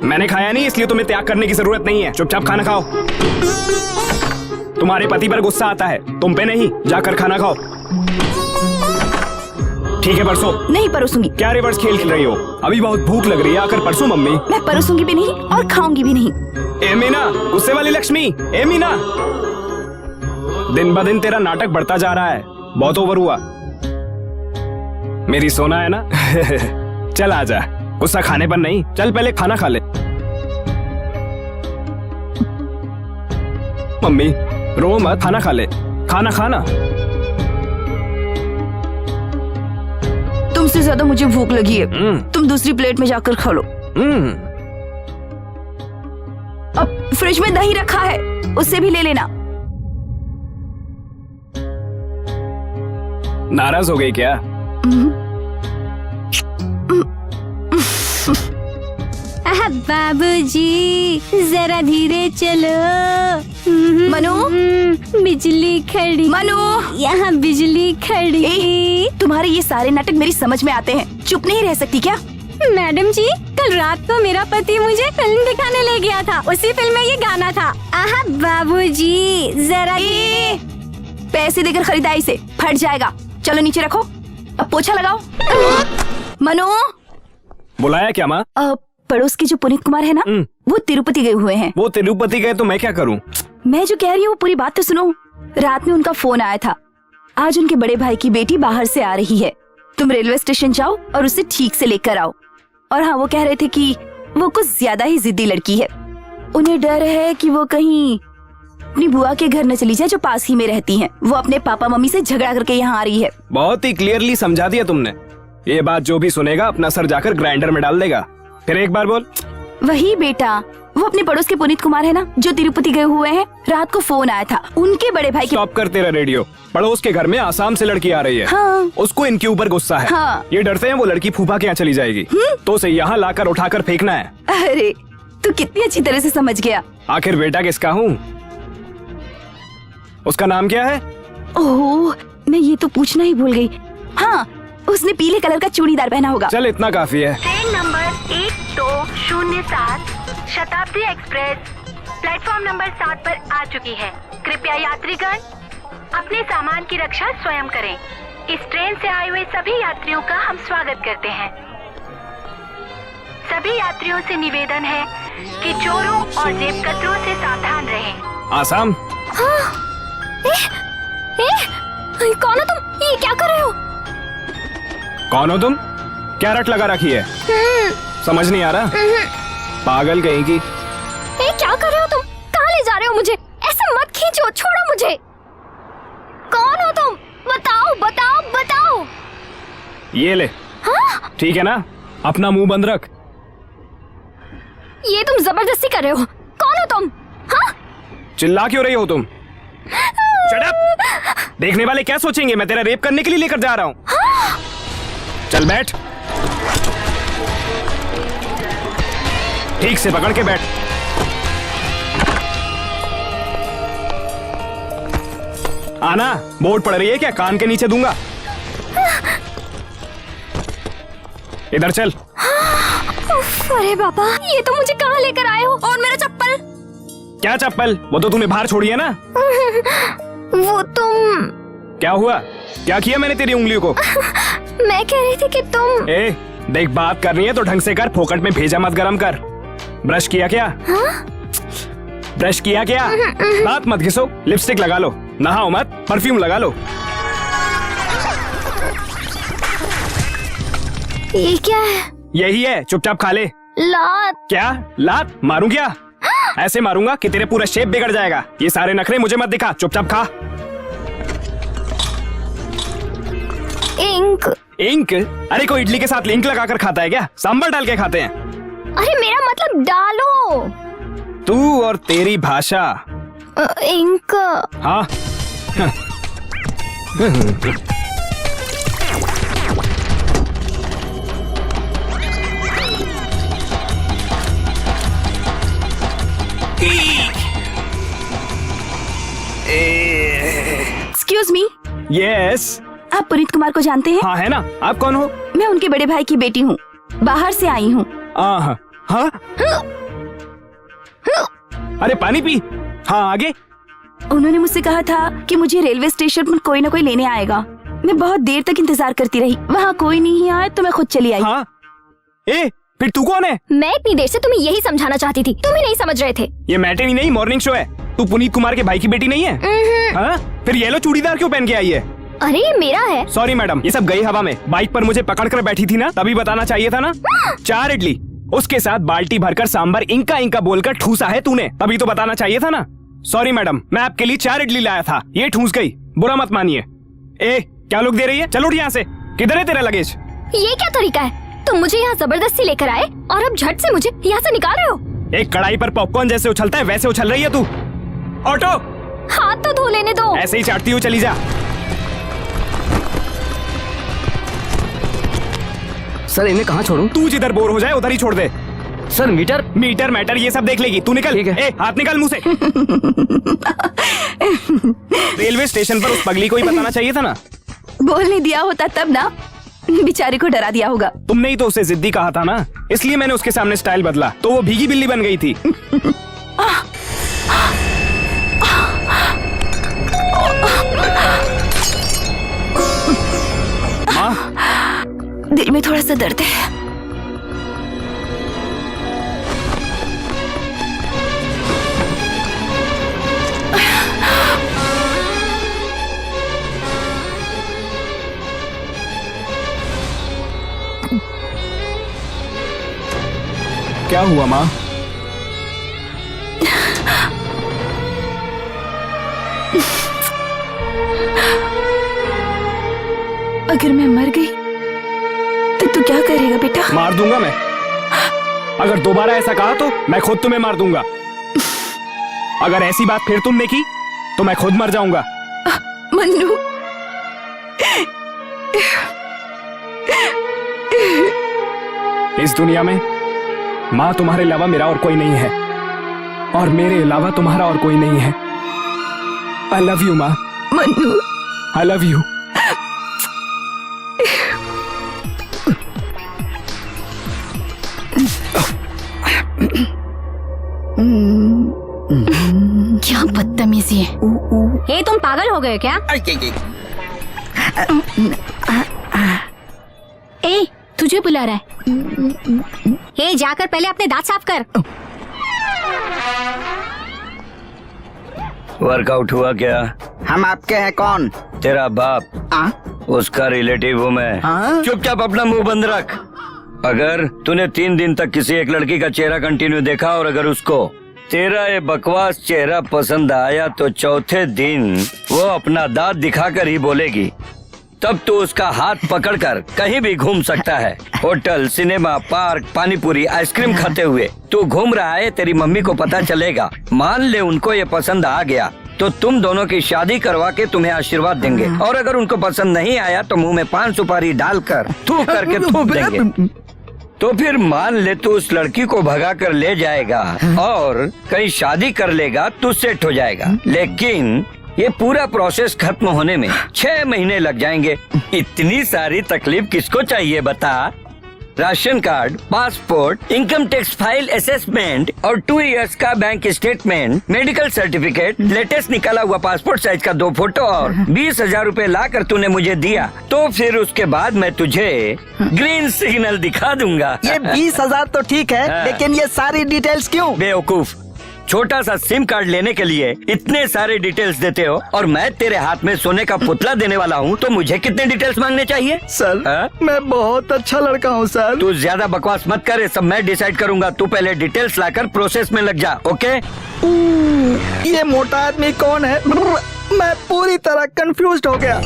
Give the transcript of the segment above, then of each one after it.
मैंने खाया नहीं, इसलिए तुम्हें त्याग करने की जरूरत नहीं है। चुपचाप खाना खाओ। तुम्हारे पति पर गुस्सा आता है, तुम पे नहीं। जाकर खाना खाओ। ठीक है, परसों। नहीं परोसूंगी। क्या रिवर्स खेल खेल रही हो? अभी बहुत भूख लग रही है, आकर परसों मम्मी। मैं परोसूंगी भी नहीं और खाऊंगी भी नहीं। ए मीना, गुस्से वाली लक्ष्मी। ए मीना, दिन ब दिन तेरा नाटक बढ़ता जा रहा है, बहुत ओवर हुआ। मेरी सोना है ना। चल आजा, गुस्सा खाने पर नहीं, चल पहले खाना खा ले। मम्मी रो मत, खाना खा ले। खाना खाना। तुमसे ज्यादा मुझे भूख लगी है। तुम दूसरी प्लेट में जाकर खा लो। अब फ्रिज में दही रखा है, उससे भी ले लेना। नाराज हो गई क्या? बाबूजी जरा धीरे चलो। मनु, बिजली खड़ी। मनु, यहाँ बिजली खड़ी। तुम्हारे ये सारे नाटक मेरी समझ में आते हैं। चुप नहीं रह सकती क्या? मैडम जी, कल रात को मेरा पति मुझे फिल्म दिखाने ले गया था, उसी फिल्म में ये गाना था। आहा बाबूजी जरा पैसे देकर खरीदाई से फट जाएगा। चलो नीचे रखो, अब पोछा लगाओ। मनु, बुलाया क्या माँ? पड़ोस के जो पुनीत कुमार है ना, वो तिरुपति गए हुए हैं। वो तिरुपति गए तो मैं क्या करूँ? मैं जो कह रही हूँ पूरी बात तो सुनो। रात में उनका फोन आया था, आज उनके बड़े भाई की बेटी बाहर से आ रही है। तुम रेलवे स्टेशन जाओ और उसे ठीक से लेकर आओ। और हाँ, वो कह रहे थे कि वो कुछ ज्यादा ही जिद्दी लड़की है। उन्हें डर है कि वो कहीं अपनी बुआ के घर न चली जाए जो पास ही में रहती हैं। वो अपने पापा मम्मी से झगड़ा करके यहाँ आ रही है। बहुत ही क्लियरली समझा दिया तुमने। ये बात जो भी सुनेगा अपना सर जाकर ग्राइंडर में डाल देगा। फिर एक बार बोल। वही बेटा, वो अपने पड़ोस के पुनीत कुमार है ना, जो तिरुपति गए हुए हैं। रात को फोन आया था, उनके बड़े भाई के। स्टॉप कर तेरा रेडियो। पड़ोस के घर में आसाम से लड़की आ रही है। हाँ। उसको इनके ऊपर गुस्सा है। हाँ। ये डरते हैं वो लड़की फूफा के यहाँ चली जाएगी, तो उसे यहाँ लाकर उठाकर फेंकना है। अरे तू कितनी अच्छी तरह से समझ गया। आखिर बेटा किसका हूँ? उसका नाम क्या है? ओह, मैं ये तो पूछना ही भूल गई। हाँ, उसने पीले कलर का चूड़ीदार पहना होगा। चल इतना काफी है। ट्रेन नंबर 1207 शताब्दी एक्सप्रेस प्लेटफॉर्म नंबर 7 पर आ चुकी है। कृपया यात्रीगण अपने सामान की रक्षा स्वयं करें। इस ट्रेन से आए हुए सभी यात्रियों का हम स्वागत करते हैं। सभी यात्रियों से निवेदन है कि चोरों और जेब कतरों से सावधान रहें। आसाम। हाँ। कौन हो तुम? ये क्या कर रहे हो? कौन हो तुम? क्या रट लगा रखी है? समझ नहीं आ रहा? पागल कहीं की। क्या कर रहे हो तुम? कहाँ ले जा रहे हो मुझे? ऐसे मत खींचो, छोड़ो मुझे। कौन हो तुम? बताओ बताओ बताओ। ये ले। हाँ? ठीक है ना, अपना मुंह बंद रख। ये तुम जबरदस्ती कर रहे हो। कौन हो तुम? हाँ? चिल्ला क्यों रही हो तुम? Shut up! देखने वाले क्या सोचेंगे मैं तेरा रेप करने के लिए लेकर जा रहा हूँ। हाँ? चल बैठ, ठीक से पकड़ के बैठ। आना, बोर्ड पड़ रही है क्या? कान के नीचे दूंगा। इधर चल। अरे बाबा, ये तो मुझे कहाँ लेकर आए हो? और मेरा चप्पल? क्या चप्पल? वो तो तूने बाहर छोड़ी है ना। वो तुम। क्या हुआ? क्या किया मैंने तेरी उंगलियों को? मैं कह रही थी कि तुम। ए, देख बात करनी है तो ढंग से कर, फोकट में भेजा मत गरम कर। ब्रश किया क्या? हाँ? ब्रश किया क्या? दांत मत घिसो, लिपस्टिक लगा लो, नहाओ मत, परफ्यूम लगा लो। ये क्या है? यही है, चुपचाप खा ले। लात। क्या लात? मारूं क्या? ऐसे मारूंगा कि तेरे पूरा शेप बिगड़ जाएगा। ये सारे नखरे मुझे मत दिखा, चुपचाप खा। इंक। इंक? अरे कोई इडली के साथ इंक लगाकर खाता है क्या? सांभर डाल के खाते हैं। अरे मेरा मतलब डालो। तू और तेरी भाषा। इंक। हाँ। Excuse me. यस। आप पुनीत कुमार को जानते हैं? हाँ है ना। आप कौन हो? मैं उनके बड़े भाई की बेटी हूँ, बाहर से आई हूँ। हाँ? अरे पानी पी। हाँ आगे। उन्होंने मुझसे कहा था कि मुझे रेलवे स्टेशन पर कोई ना कोई लेने आएगा। मैं बहुत देर तक इंतजार करती रही, वहाँ कोई नहीं आया तो मैं खुद चली आई। हाँ? ए, फिर तू कौन है? मैं इतनी देर से तुम्हें यही समझाना चाहती थी, तुम ही नहीं समझ रहे थे। ये मैटिनी नहीं, मॉर्निंग शो है। तू पुनीत कुमार के भाई की बेटी नहीं है? हाँ? फिर येलो चूड़ीदार क्यों पहन के आई है? अरे ये मेरा है। सॉरी मैडम, ये सब गई हवा में। बाइक पर मुझे पकड़ कर बैठी थी ना, तभी बताना चाहिए था ना। 4 इडली, उसके साथ बाल्टी भरकर सांबर इंका इंका बोलकर ठूसा है तूने, तभी तो बताना चाहिए था ना। सॉरी मैडम, मैं आपके लिए 4 इडली लाया था, ये ठूस गई, बुरा मत मानिए। ए, क्या लोग दे रही है? चलो उठ यहाँ से। किधर है तेरा लगेज? ये क्या तरीका है? तुम मुझे यहाँ जबरदस्ती लेकर आए और अब झट से मुझे यहाँ से निकाल रहे हो। एक कढ़ाई पर पॉपकॉर्न जैसे उछलता है वैसे उछल रही है तू। ऑटो, हाथ तो धो लेने दो। ऐसे ही चाटती हुई चली जा। सर इन्हें कहाँ छोड़ूं? तू जिधर बोर हो जाए उधर ही छोड़ दे। सर मीटर मीटर मैटर ये सब देख लेगी, तू निकल। ठीक है। ए, हाथ निकाल मुंह से। रेलवे स्टेशन पर उस पगली को ही बताना चाहिए था ना। बोलने दिया होता तब ना, बेचारी को डरा दिया होगा। तुमने ही तो उसे जिद्दी कहा था ना, इसलिए मैंने उसके सामने स्टाइल बदला, तो वो भीगी बिल्ली बन गई थी। माँ, दिल में थोड़ा सा दर्द है। क्या हुआ माँ? अगर मैं मर गई तो तू क्या करेगा बेटा? मार दूंगा मैं। अगर दोबारा ऐसा कहा तो मैं खुद तुम्हें मार दूंगा। अगर ऐसी बात फिर तुमने की तो मैं खुद मर जाऊंगा। मन्नू, इस दुनिया में माँ तुम्हारे अलावा मेरा और कोई नहीं है, और मेरे अलावा तुम्हारा और कोई नहीं है। आई लव यू माँ। Mannu, I love you. क्या बदतमीजी है। ए, तुम पागल हो गए क्या? ए, तुझे बुला रहा है। ए, जाकर पहले अपने दांत साफ कर। वर्कआउट हुआ क्या? हम आपके हैं कौन? तेरा बाप। उसका रिलेटिव हूँ मैं। चुपचाप अपना मुंह बंद रख। अगर तूने 3 दिन तक किसी एक लड़की का चेहरा कंटिन्यू देखा और अगर उसको तेरा ये बकवास चेहरा पसंद आया तो चौथे दिन वो अपना दांत दिखाकर ही बोलेगी, तब तो उसका हाथ पकड़कर कहीं भी घूम सकता है। Hotel, cinema, park, panipuri, ice cream खाते हुए तू घूम रहा है, तेरी मम्मी को पता चलेगा। मान ले उनको ये पसंद आ गया तो तुम दोनों की शादी करवा के तुम्हें आशीर्वाद देंगे, और अगर उनको पसंद नहीं आया तो मुंह में 5 सुपारी डालकर थूक करके थूक देंगे। तो फिर मान ले तू उस लड़की को भगा कर ले जाएगा और कहीं शादी कर लेगा तो सेट हो जाएगा, लेकिन ये पूरा प्रोसेस खत्म होने में 6 महीने लग जाएंगे। इतनी सारी तकलीफ किसको चाहिए बता? Ration card, passport, income tax file assessment और 2 इयर्स का bank statement, medical certificate, latest निकाला हुआ पासपोर्ट साइज का 2 फोटो और 20,000 रूपए ला कर तूने मुझे दिया, तो फिर उसके बाद मैं तुझे ग्रीन सिग्नल दिखा दूंगा। ये 20,000 तो ठीक है, हाँ। लेकिन ये सारी डिटेल्स क्यों? बेवकूफ, छोटा सा सिम कार्ड लेने के लिए इतने सारे डिटेल्स देते हो, और मैं तेरे हाथ में सोने का पुतला देने वाला हूँ, तो मुझे कितने डिटेल्स मांगने चाहिए? सर, हाँ? मैं बहुत अच्छा लड़का हूँ सर। तू ज्यादा बकवास मत कर, सब मैं डिसाइड करूंगा। तू पहले डिटेल्स लाकर प्रोसेस में लग जा, ओके? ये मोटा आदमी कौन है? मैं पूरी तरह कंफ्यूज्ड हो गया।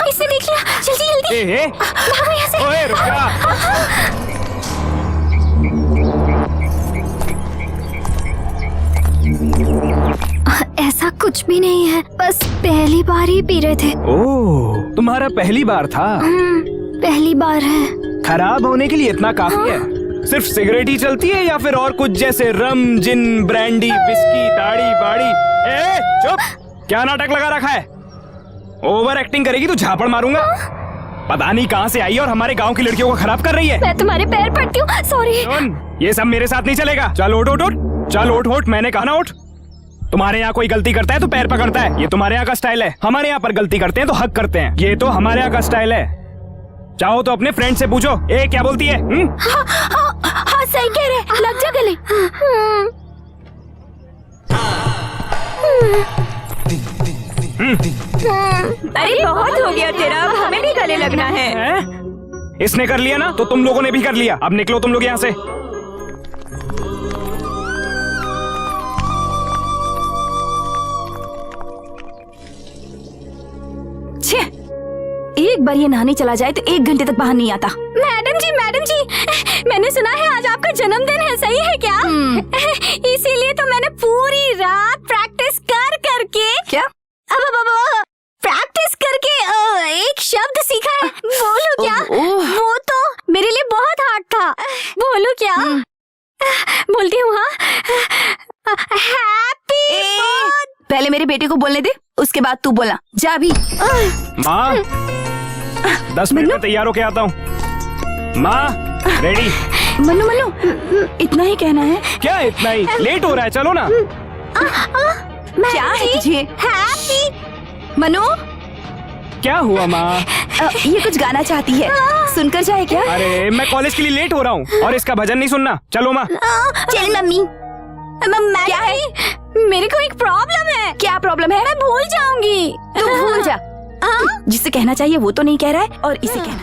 इसने देख लिया, जल्दी जल्दी ए, भागो यहाँ से। ओए रुक जा। कुछ भी नहीं है, बस पहली बार ही पी रहे थे। ओह, तुम्हारा पहली बार था। पहली बार है। खराब होने के लिए इतना काफी है? सिर्फ सिगरेट ही चलती है या फिर और कुछ जैसे रम, जिन, ब्रांडी, विस्की, दाढ़ी बाड़ी? ए, चुप! क्या नाटक लगा रखा है? ओवर एक्टिंग करेगी तो झापड़ मारूंगा। पता नहीं कहाँ से आई और हमारे गांव की लड़कियों को खराब कर रही है। मैं तुम्हारे पैर पड़ती हूँ, सॉरी। ये सब मेरे साथ नहीं चलेगा। चल उठ उठ उठ, चल उठ उठ, मैंने कहा ना उठ। तुम्हारे यहाँ कोई गलती करता है तो पैर पकड़ता है, ये तुम्हारे यहाँ का स्टाइल है। हमारे यहाँ पर गलती करते हैं तो हक करते हैं, ये तो हमारे यहाँ का स्टाइल है। चाहो तो अपने फ्रेंड से पूछो, ए क्या बोलती है? हाँ सही कह रहे, लग जा गले। अरे बहुत हो गया तेरा, अब हमें भी गले लगना है। इसने कर लिया ना तो तुम लोगों ने भी कर लिया। अब निकलो तुम लोग यहाँ से। छे, एक बार ये नहाने चला जाए तो 1 घंटे तक बाहर नहीं आता। मैडम जी, मैंने सुना है आज आपका जन्मदिन है, सही है क्या? इसीलिए तो मैंने पूरी रात प्रैक्टिस कर करके क्या? प्रैक्टिस करके एक शब्द सीखा है। बोलूं क्या? वो तो मेरे लिए बहुत हार्ड था। बोलूं क्या? बोलती हूँ। हाँ, हैप्पी। पहले मेरे बेटे को बोलने दे, उसके बाद तू बोलना। जा भी। माँ, 10 मिनट में तैयार होके आता हूँ। माँ, रेडी? मन्नू, इतना ही कहना है? क्या इतना ही? लेट हो रहा है, चलो ना। क्या है तुझे? हैप्पी। मनु, क्या हुआ माँ? ये कुछ गाना चाहती है, सुनकर जाए क्या? अरे मैं कॉलेज के लिए लेट हो रहा हूँ और इसका भजन नहीं सुनना। चलो माँ। चल मम्मी। क्या है? मेरे को एक प्रॉब्लम है। क्या प्रॉब्लम है? मैं भूल जाऊंगी। तू भूल जा। जिसे कहना चाहिए वो तो नहीं कह रहा है और इसे कहना